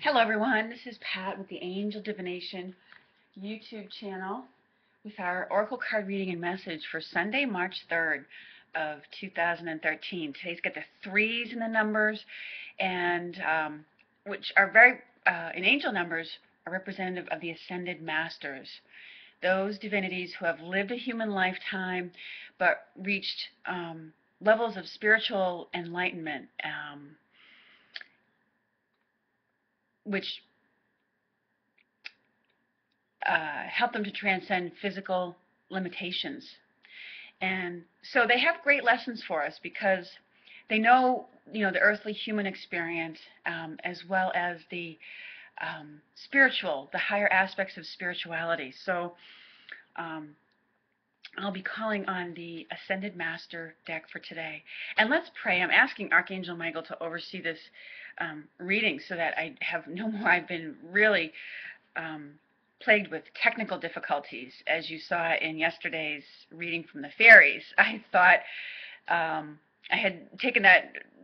Hello everyone, this is Pat with the Angel Divination YouTube channel with our Oracle card reading and message for Sunday, March 3rd of 2013. Today's got the threes in the numbers, and which are in angel numbers, are representative of the ascended masters, those divinities who have lived a human lifetime but reached levels of spiritual enlightenment, which help them to transcend physical limitations. And so they have great lessons for us because they know, the earthly human experience, as well as the spiritual, the higher aspects of spirituality. So I'll be calling on the Ascended Master deck for today. And let's pray. I'm asking Archangel Michael to oversee this reading so that I have no more. I've been really plagued with technical difficulties, as you saw in yesterday's reading from the fairies. I thought I had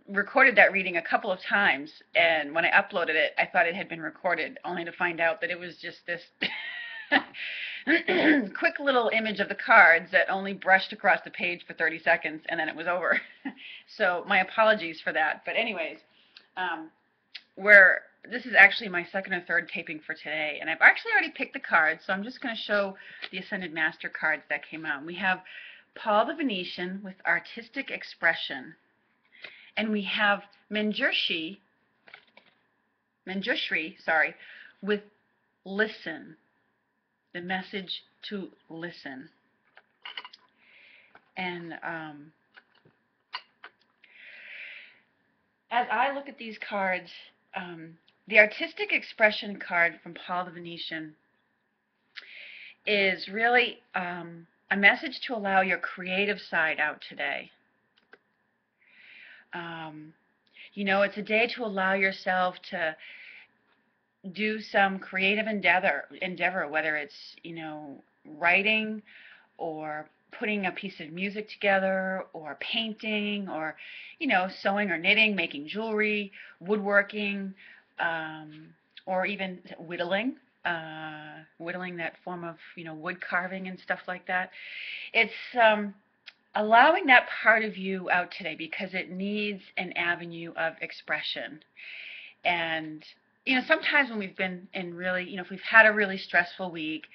recorded that reading a couple of times, and when I uploaded it, I thought it had been recorded, only to find out that it was just this quick little image of the cards that only brushed across the page for 30 seconds, and then it was over. So my apologies for that. But anyways, this is actually my second or third taping for today, and I've actually already picked the cards, so I'm just going to show the Ascended Master cards that came out. We have Paul the Venetian with Artistic Expression, and we have Manjushri, with Listen, the message to listen. And as I look at these cards, the Artistic Expression card from Paul the Venetian is really a message to allow your creative side out today. It's a day to allow yourself to do some creative endeavor, whether it's, writing or putting a piece of music together, or painting, or, sewing or knitting, making jewelry, woodworking, or even whittling, that form of, wood carving and stuff like that. It's allowing that part of you out today because it needs an avenue of expression. And, sometimes when we've been in really, if we've had a really stressful week,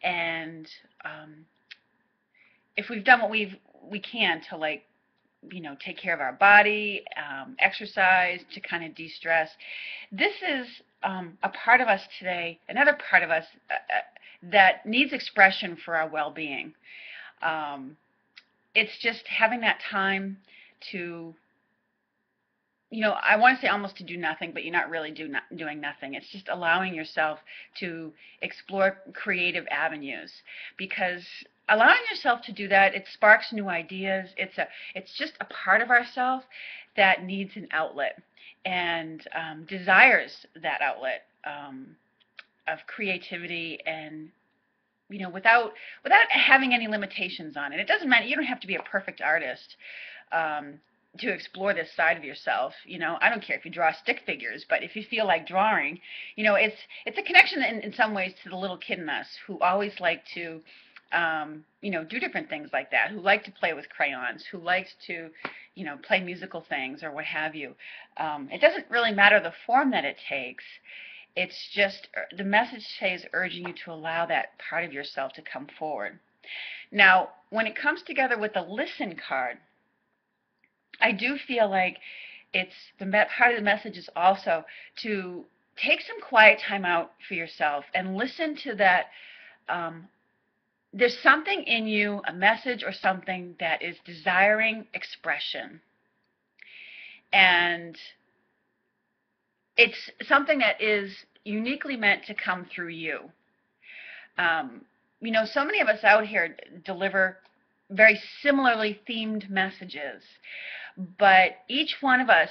and if we've done what we can to, take care of our body, exercise to kind of de-stress, this is a part of us today, another part of us that needs expression for our well-being. It's just having that time to, I want to say almost to do nothing, but you're not really doing nothing. It's just allowing yourself to explore creative avenues, because allowing yourself to do that, it sparks new ideas. It's just a part of ourselves that needs an outlet and desires that outlet of creativity, and without having any limitations on it. It doesn't matter. You don't have to be a perfect artist to explore this side of yourself. I don't care if you draw stick figures, but if you feel like drawing, it's a connection in some ways to the little kid in us who always like to do different things like that, who like to play with crayons, who likes to, play musical things or what have you. It doesn't really matter the form that it takes. It's just the message today is urging you to allow that part of yourself to come forward. Now, when it comes together with the Listen card, I do feel like part of the message is also to take some quiet time out for yourself and listen to that. There's something in you, a message or something, that is desiring expression. And it's something that is uniquely meant to come through you. So many of us out here deliver very similarly themed messages, but each one of us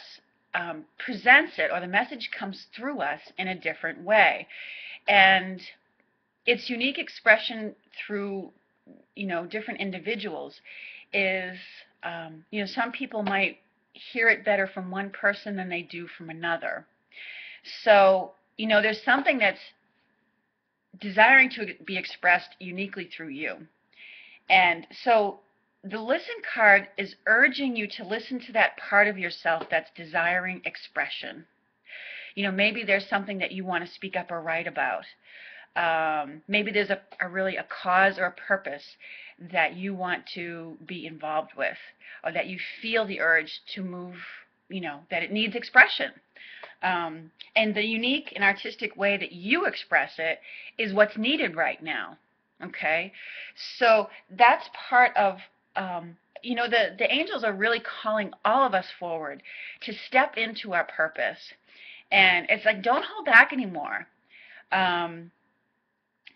presents it, or the message comes through us in a different way. And its unique expression through, different individuals is, some people might hear it better from one person than they do from another. So there's something that's desiring to be expressed uniquely through you. And so the listen card is urging you to listen to that part of yourself that's desiring expression. Maybe there's something that you want to speak up or write about. Maybe there's really a cause or a purpose that you want to be involved with, or that you feel the urge to move, that it needs expression. And the unique and artistic way that you express it is what's needed right now. Okay? So that's part of, the angels are really calling all of us forward to step into our purpose. And it's like, don't hold back anymore.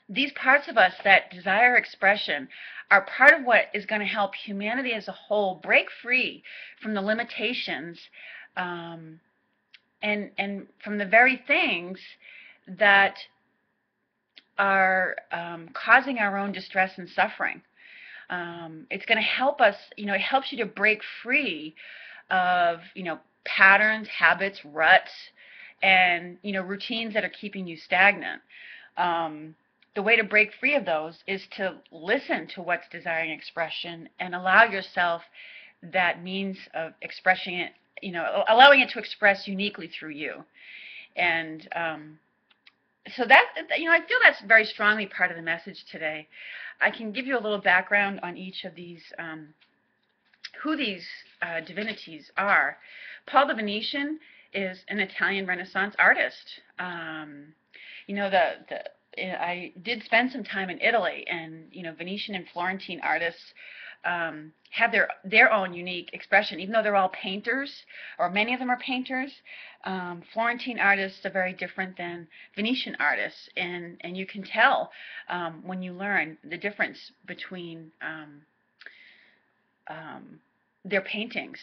These parts of us that desire expression are part of what is going to help humanity as a whole break free from the limitations and from the very things that are causing our own distress and suffering. It's going to help us, it helps you to break free of, patterns, habits, ruts, and, routines that are keeping you stagnant. The way to break free of those is to listen to what's desiring expression and allow yourself that means of expressing it, allowing it to express uniquely through you. And so that, I feel that's very strongly part of the message today. I can give you a little background on each of these, who these divinities are. Paul the Venetian is an Italian Renaissance artist. I did spend some time in Italy, and Venetian and Florentine artists have their own unique expression. Even though they're all painters, or many of them are painters, Florentine artists are very different than Venetian artists, and you can tell when you learn the difference between their paintings.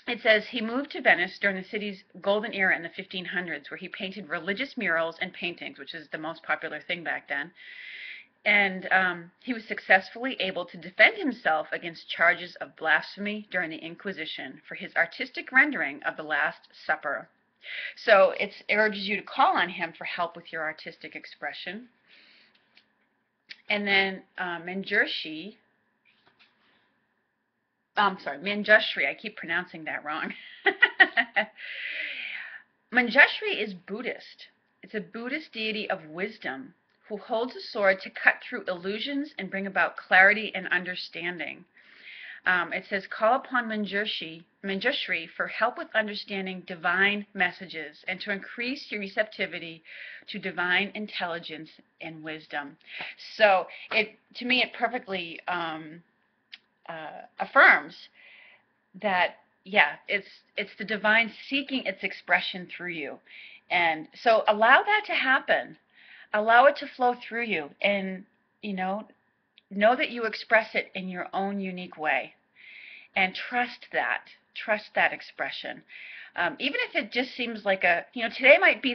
It says he moved to Venice during the city's golden era in the 1500s, where he painted religious murals and paintings, which is the most popular thing back then. And he was successfully able to defend himself against charges of blasphemy during the Inquisition for his artistic rendering of the Last Supper. So it urges you to call on him for help with your artistic expression. And then Manjushri, I keep pronouncing that wrong. Manjushri is Buddhist. It's a Buddhist deity of wisdom who holds a sword to cut through illusions and bring about clarity and understanding. It says, call upon Manjushri for help with understanding divine messages and to increase your receptivity to divine intelligence and wisdom. So to me, it perfectly affirms that, yeah, it's the divine seeking its expression through you. And so allow that to happen. Allow it to flow through you, and know that you express it in your own unique way, and trust that expression. Even if it just seems like today might be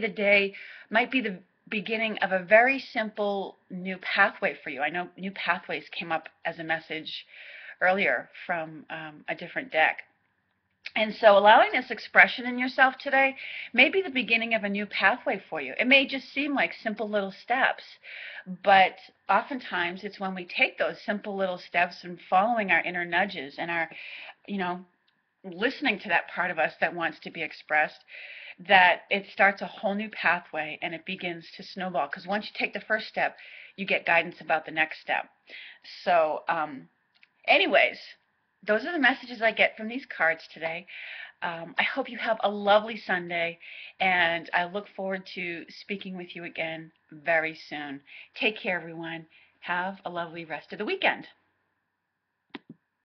the beginning of a very simple new pathway for you. I know new pathways came up as a message earlier from a different deck. And so allowing this expression in yourself today may be the beginning of a new pathway for you. It may just seem like simple little steps, but oftentimes it's when we take those simple little steps and following our inner nudges and our, listening to that part of us that wants to be expressed, that it starts a whole new pathway and it begins to snowball. Because once you take the first step, you get guidance about the next step. So anyways, those are the messages I get from these cards today. I hope you have a lovely Sunday, and I look forward to speaking with you again very soon. Take care, everyone. Have a lovely rest of the weekend.